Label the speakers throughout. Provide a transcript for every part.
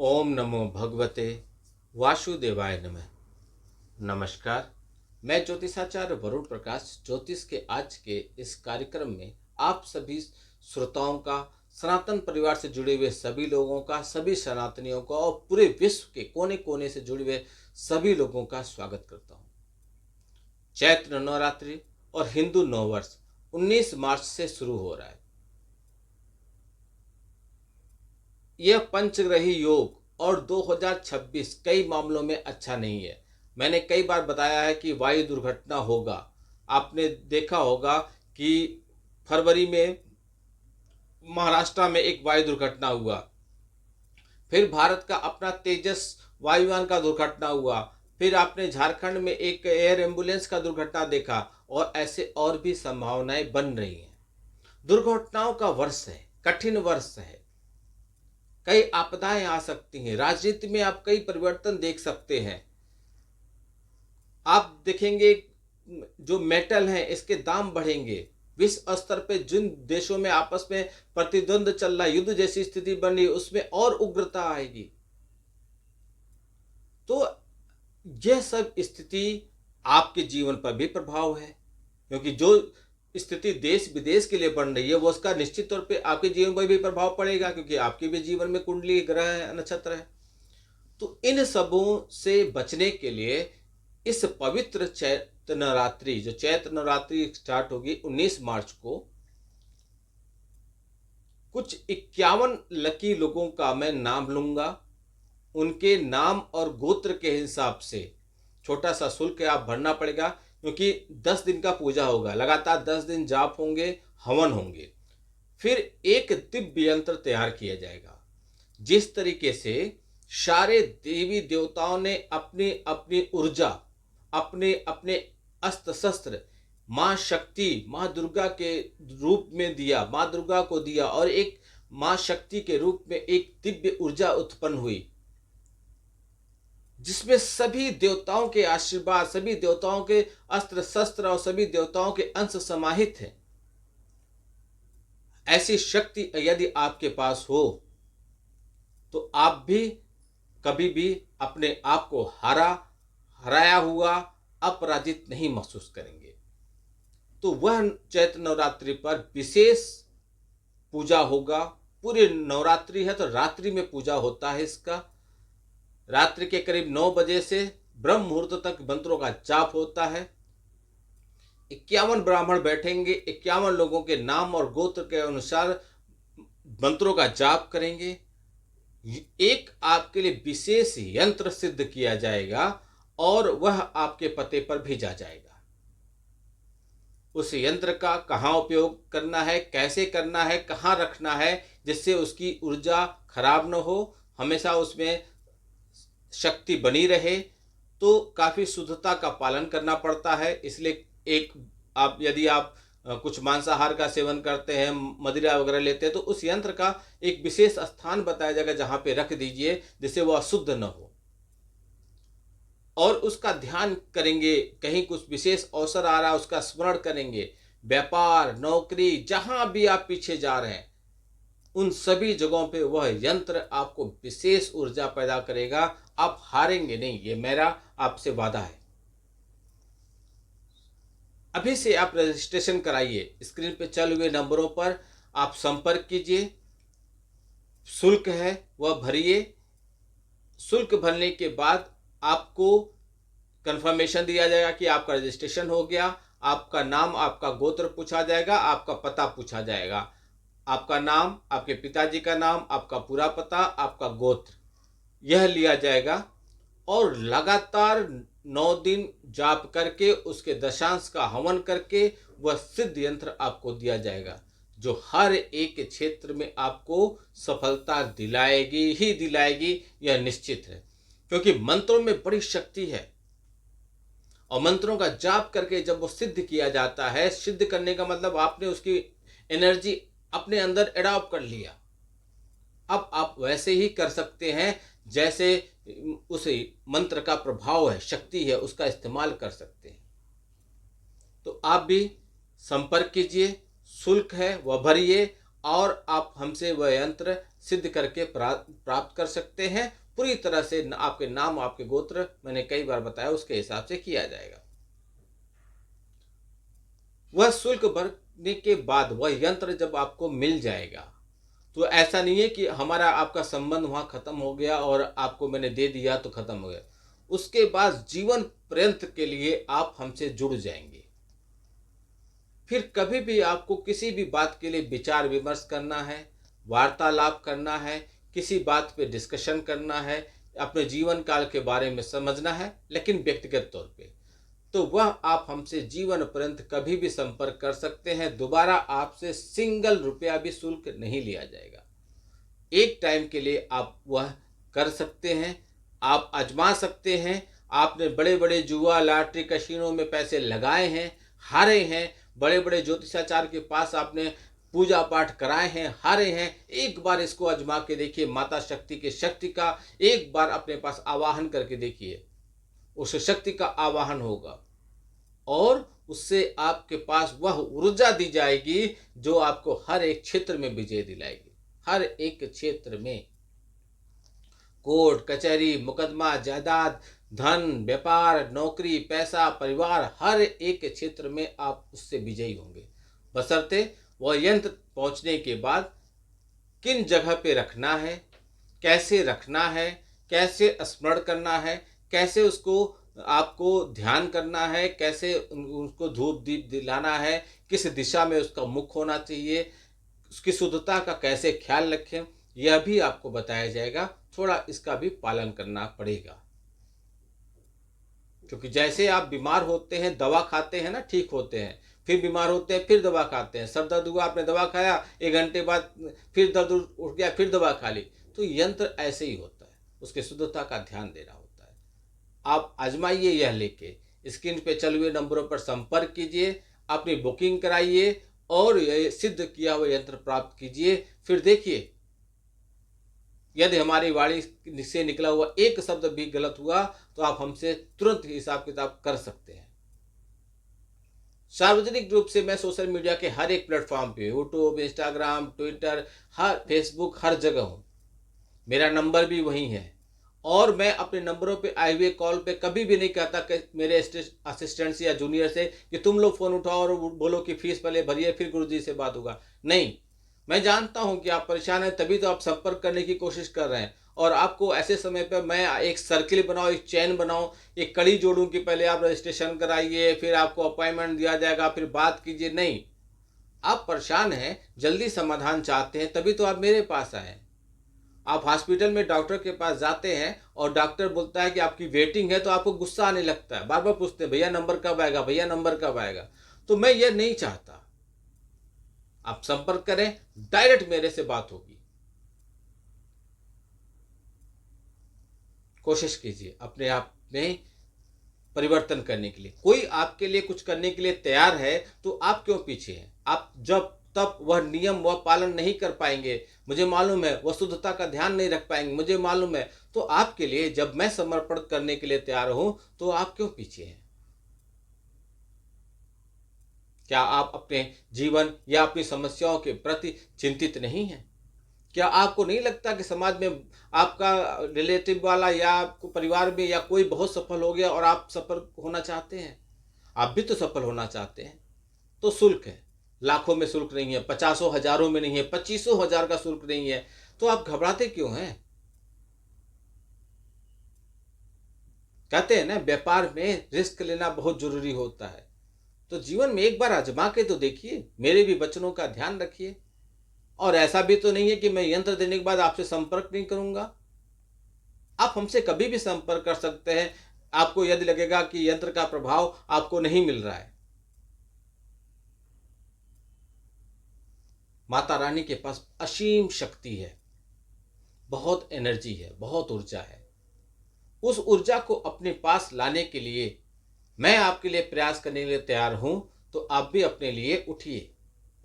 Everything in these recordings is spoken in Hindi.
Speaker 1: ओम नमो भगवते वासुदेवाय नमः। नमस्कार, मैं ज्योतिषाचार्य वरुण प्रकाश ज्योतिष के आज के इस कार्यक्रम में आप सभी श्रोताओं का, सनातन परिवार से जुड़े हुए सभी लोगों का, सभी सनातनियों का और पूरे विश्व के कोने कोने से जुड़े हुए सभी लोगों का स्वागत करता हूँ। चैत्र नवरात्रि और हिंदू नववर्ष 19 मार्च से शुरू हो रहा है। यह पंचग्रही योग और 2026 कई मामलों में अच्छा नहीं है। मैंने कई बार बताया है कि वायु दुर्घटना होगा। आपने देखा होगा कि फरवरी में महाराष्ट्र में एक वायु दुर्घटना हुआ, फिर भारत का अपना तेजस वायुयान का दुर्घटना हुआ, फिर आपने झारखंड में एक एयर एम्बुलेंस का दुर्घटना देखा और ऐसे और भी संभावनाएं बन रही हैं। दुर्घटनाओं का वर्ष है, कठिन वर्ष है, कई आपदाएं आ सकती हैं। राजनीति में आप कई परिवर्तन देख सकते हैं। आप देखेंगे जो मेटल है इसके दाम बढ़ेंगे। विश्व स्तर पे जिन देशों में आपस में प्रतिद्वंद चल रहा है, युद्ध जैसी स्थिति बन रही है, उसमें और उग्रता आएगी। तो यह सब स्थिति आपके जीवन पर भी प्रभाव है, क्योंकि जो स्थिति देश विदेश के लिए बन रही है वो उसका निश्चित तौर पे आपके जीवन पर भी प्रभाव पड़ेगा, क्योंकि आपके भी जीवन में कुंडली ग्रह है, नक्षत्र है। तो इन सबों से बचने के लिए इस पवित्र चैत्र नवरात्रि, जो चैत्र नवरात्रि स्टार्ट होगी 19 मार्च को, कुछ 51 लकी लोगों का मैं नाम लूंगा। उनके नाम और गोत्र के हिसाब से छोटा सा शुल्क आप भरना पड़ेगा, क्योंकि 10 दिन का पूजा होगा, लगातार 10 दिन जाप होंगे, हवन होंगे। फिर एक दिव्य यंत्र तैयार किया जाएगा। जिस तरीके से सारे देवी देवताओं ने अपनी अपनी ऊर्जा, अपने अपने अस्त्र शस्त्र माँ शक्ति, माँ दुर्गा के रूप में दिया, माँ दुर्गा को दिया, और एक माँ शक्ति के रूप में एक दिव्य ऊर्जा उत्पन्न हुई, जिसमें सभी देवताओं के आशीर्वाद, सभी देवताओं के अस्त्र शस्त्र और सभी देवताओं के अंश समाहित हैं। ऐसी शक्ति यदि आपके पास हो तो आप भी कभी भी अपने आप को हराया हुआ, अपराजित नहीं महसूस करेंगे। तो वह चैत्र नवरात्रि पर विशेष पूजा होगा। पूरे नवरात्रि है तो रात्रि में पूजा होता है इसका। रात्रि के करीब 9 बजे से ब्रह्म मुहूर्त तक मंत्रों का जाप होता है। 51 ब्राह्मण बैठेंगे, 51 लोगों के नाम और गोत्र के अनुसार मंत्रों का जाप करेंगे। एक आपके लिए विशेष यंत्र सिद्ध किया जाएगा और वह आपके पते पर भेजा जाएगा। उस यंत्र का कहाँ उपयोग करना है, कैसे करना है, कहाँ रखना है, जिससे उसकी ऊर्जा खराब न हो, हमेशा उसमें शक्ति बनी रहे, तो काफ़ी शुद्धता का पालन करना पड़ता है। इसलिए यदि आप कुछ मांसाहार का सेवन करते हैं, मदिरा वगैरह लेते हैं, तो उस यंत्र का एक विशेष स्थान बताया जाएगा जहाँ पे रख दीजिए, जिससे वह अशुद्ध न हो। और उसका ध्यान करेंगे, कहीं कुछ विशेष अवसर आ रहा है उसका स्मरण करेंगे। व्यापार, नौकरी, जहाँ भी आप पीछे जा रहे हैं, उन सभी जगहों पे वह यंत्र आपको विशेष ऊर्जा पैदा करेगा। आप हारेंगे नहीं, ये मेरा आपसे वादा है। अभी से आप रजिस्ट्रेशन कराइए। स्क्रीन पे चल हुए नंबरों पर आप संपर्क कीजिए। शुल्क है वह भरिए। शुल्क भरने के बाद आपको कंफर्मेशन दिया जाएगा कि आपका रजिस्ट्रेशन हो गया। आपका नाम, आपका गोत्र पूछा जाएगा, आपका पता पूछा जाएगा। आपका नाम, आपके पिताजी का नाम, आपका पूरा पता, आपका गोत्र, यह लिया जाएगा। और लगातार 9 दिन जाप करके, उसके दशांश का हवन करके वह सिद्ध यंत्र आपको दिया जाएगा, जो हर एक क्षेत्र में आपको सफलता दिलाएगी ही दिलाएगी, यह निश्चित है। क्योंकि मंत्रों में बड़ी शक्ति है, और मंत्रों का जाप करके जब वो सिद्ध किया जाता है, सिद्ध करने का मतलब आपने उसकी एनर्जी अपने अंदर एडॉप्ट कर लिया। अब आप वैसे ही कर सकते हैं जैसे उस मंत्र का प्रभाव है, शक्ति है, उसका इस्तेमाल कर सकते हैं। तो आप भी संपर्क कीजिए, शुल्क है वह भरिए, और आप हमसे वह यंत्र सिद्ध करके प्राप्त कर सकते हैं। पूरी तरह से आपके नाम, आपके गोत्र, मैंने कई बार बताया, उसके हिसाब से किया जाएगा। वह शुल्क भरने के बाद वह यंत्र जब आपको मिल जाएगा, तो ऐसा नहीं है कि हमारा आपका संबंध वहां खत्म हो गया और आपको मैंने दे दिया तो खत्म हो गया। उसके बाद जीवन पर्यंत के लिए आप हमसे जुड़ जाएंगे। फिर कभी भी आपको किसी भी बात के लिए विचार विमर्श करना है, वार्तालाप करना है, किसी बात पे डिस्कशन करना है, अपने जीवन काल के बारे में समझना है, लेकिन व्यक्तिगत तौर पे, तो वह आप हमसे जीवन पर्यंत कभी भी संपर्क कर सकते हैं। दोबारा आपसे सिंगल रुपया भी शुल्क नहीं लिया जाएगा। एक टाइम के लिए आप वह कर सकते हैं, आप आजमा सकते हैं। आपने बड़े बड़े जुआ, लॉटरी, कैसीनो में पैसे लगाए हैं, हारे हैं, बड़े बड़े ज्योतिषाचार्य के पास आपने पूजा पाठ कराए हैं, हारे हैं। एक बार इसको आजमा के देखिए, माता शक्ति के शक्ति का एक बार अपने पास आवाहन करके देखिए, उस शक्ति का आवाहन होगा और उससे आपके पास वह ऊर्जा दी जाएगी जो आपको हर एक क्षेत्र में विजय दिलाएगी। हर एक क्षेत्र में, कोर्ट कचहरी, मुकदमा, जायदाद, धन, व्यापार, नौकरी, पैसा, परिवार, हर एक क्षेत्र में आप उससे विजयी होंगे, बशर्ते वह यंत्र पहुंचने के बाद किन जगह पे रखना है, कैसे रखना है, कैसे स्मरण करना है, कैसे उसको आपको ध्यान करना है, कैसे उसको धूप दीप दिलाना है, किस दिशा में उसका मुख होना चाहिए, उसकी शुद्धता का कैसे ख्याल रखें, यह भी आपको बताया जाएगा। थोड़ा इसका भी पालन करना पड़ेगा, क्योंकि जैसे आप बीमार होते हैं, दवा खाते हैं ना, ठीक होते हैं, फिर बीमार होते हैं, फिर दवा खाते हैं। सर दर्द हुआ, आपने दवा खाया, 1 घंटे बाद फिर दर्द उठ गया, फिर दवा खा ली। तो यंत्र ऐसे ही होता है, उसकी शुद्धता का ध्यान देना होता है। आप आजमाइए, यह लेके स्क्रीन पे चले हुए नंबरों पर संपर्क कीजिए, अपनी बुकिंग कराइए और यह सिद्ध किया हुआ यंत्र प्राप्त कीजिए। फिर देखिए, यदि हमारी वाणी से निकला हुआ एक शब्द भी गलत हुआ तो आप हमसे तुरंत हिसाब किताब कर सकते हैं। सार्वजनिक रूप से मैं सोशल मीडिया के हर एक प्लेटफॉर्म पे, यूट्यूब, इंस्टाग्राम, ट्विटर, हर फेसबुक, हर जगह हूँ। मेरा नंबर भी वही है और मैं अपने नंबरों पे आए हुए कॉल पे कभी भी नहीं कहता कि मेरे असिस्टेंट या जूनियर से कि तुम लोग फ़ोन उठाओ और बोलो कि फीस पहले भरिए फिर गुरुजी से बात होगा। नहीं, मैं जानता हूं कि आप परेशान हैं, तभी तो आप संपर्क करने की कोशिश कर रहे हैं। और आपको ऐसे समय पर मैं एक सर्किल बनाऊं, एक चैन बनाऊं, एक कड़ी जोड़ूं कि पहले आप रजिस्ट्रेशन कराइए, फिर आपको अपॉइंटमेंट दिया जाएगा, फिर बात कीजिए। नहीं, आप परेशान हैं, जल्दी समाधान चाहते हैं, तभी तो आप मेरे पास आए। आप हॉस्पिटल में डॉक्टर के पास जाते हैं और डॉक्टर बोलता है कि आपकी वेटिंग है, तो आपको गुस्सा आने लगता है, बार बार पूछते हैं भैया नंबर कब आएगा, भैया नंबर कब आएगा। तो मैं ये नहीं चाहता। आप संपर्क करें, डायरेक्ट मेरे से बात होगी। कोशिश कीजिए अपने आप में परिवर्तन करने के लिए। कोई आपके लिए कुछ करने के लिए तैयार है तो आप क्यों पीछे हैं? आप जब तब वह नियम वह पालन नहीं कर पाएंगे, मुझे मालूम है, वह शुद्धता का ध्यान नहीं रख पाएंगे, मुझे मालूम है, तो आपके लिए जब मैं समर्पण करने के लिए तैयार हूं तो आप क्यों पीछे हैं? क्या आप अपने जीवन या अपनी समस्याओं के प्रति चिंतित नहीं हैं? क्या आपको नहीं लगता कि समाज में आपका रिलेटिव वाला या आपको परिवार में या कोई बहुत सफल हो गया और आप सफल होना चाहते हैं? आप भी तो सफल होना चाहते हैं। तो शुल्क है, लाखों में शुल्क नहीं है, पचासों हजारों में नहीं है, 25,000 का शुल्क नहीं है, तो आप घबराते क्यों हैं? कहते हैं ना, व्यापार में रिस्क लेना बहुत जरूरी होता है। तो जीवन में एक बार आजमा के तो देखिए, मेरे भी वचनों का ध्यान रखिए। और ऐसा भी तो नहीं है कि मैं यंत्र देने के बाद आपसे संपर्क नहीं करूंगा। आप हमसे कभी भी संपर्क कर सकते हैं, आपको यदि लगेगा कि यंत्र का प्रभाव आपको नहीं मिल रहा है। माता रानी के पास असीम शक्ति है, बहुत एनर्जी है, बहुत ऊर्जा है। उस ऊर्जा को अपने पास लाने के लिए मैं आपके लिए प्रयास करने के लिए तैयार हूं। तो आप भी अपने लिए उठिए,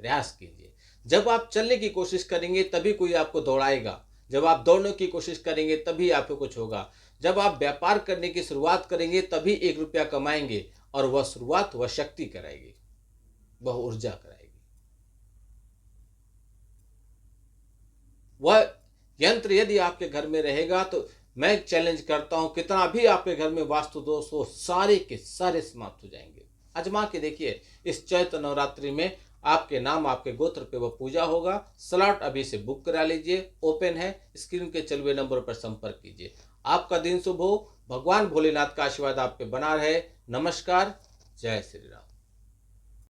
Speaker 1: प्रयास कीजिए। जब आप चलने की कोशिश करेंगे तभी कोई आपको दौड़ाएगा, जब आप दौड़ने की कोशिश करेंगे तभी आपको कुछ होगा, जब आप व्यापार करने की शुरुआत करेंगे तभी 1 रुपया कमाएंगे। और वह शुरुआत वह शक्ति कराएगी, वह ऊर्जा कराएगी, वह यंत्र यदि आपके घर में रहेगा तो मैं चैलेंज करता हूं कितना भी आपके घर में वास्तु दोष हो, सारे के सारे समाप्त हो जाएंगे। आजमा के देखिए, इस चैत्र नवरात्रि में आपके नाम आपके गोत्र पे वो पूजा होगा। स्लॉट अभी से बुक करा लीजिए, ओपन है, स्क्रीन के चले हुए नंबर पर संपर्क कीजिए। आपका दिन शुभ हो, भगवान भोलेनाथ का आशीर्वाद आप पे बना रहे। नमस्कार, जय श्री राम।